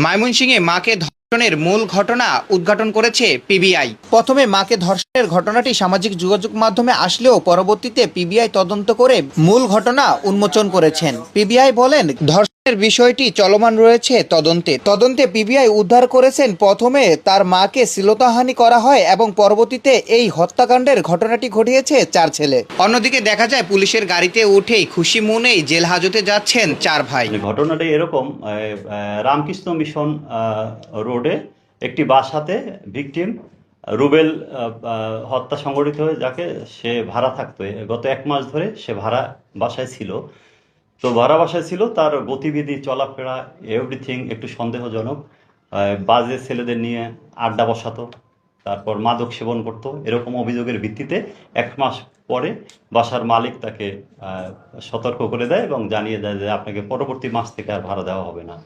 ময়মনসিংহে মাকে ধর্ষণের মূল ঘটনা উদ্ঘাটন করেছে পিবিআই। প্রথমে মাকে ধর্ষণের ঘটনাটি সামাজিক যোগাযোগ মাধ্যমে আসলেও পরবর্তীতে পিবিআই তদন্ত করে মূল ঘটনা উন্মোচন করেছেন। পিবিআই বলেন, ধর্ষণের বিষয়টি চলমান রয়েছে তদন্তে পিবিআই উদ্ধার করেছেন প্রথমে তার মাকে শ্লীলতাহানি করা হয় এবং পরবর্তীতে এই হত্যাকাণ্ডের ঘটনাটি ঘটিয়েছে 4 ছেলে। অন্যদিকে দেখা যায় পুলিশের গাড়িতে উঠেই খুশি মনেই জেল হাজতে যাচ্ছেন 4 ভাই। ঘটনাটা এরকম, রামকৃষ্ণ মিশন রোডে একটি বাসাতে ভিকটিম রুবেল হত্যা সংঘটিত হয়ে যাকে সে ভাড়া থাকতো। গত 1 মাস ধরে সে ভাড়া বাসায় ছিল। তো ভাড়া বাসায় ছিল, তার গতিবিধি চলাফেরা এভরিথিং একটু সন্দেহজনক। বাজে ছেলেদের নিয়ে আড্ডা বসাতো, তারপর মাদক সেবন করতো। এরকম অভিযোগের ভিত্তিতে 1 মাস পরে বাসার মালিক তাকে সতর্ক করে দেয় এবং জানিয়ে দেয় যে আপনাকে পরবর্তী মাস থেকে আর ভাড়া দেওয়া হবে না।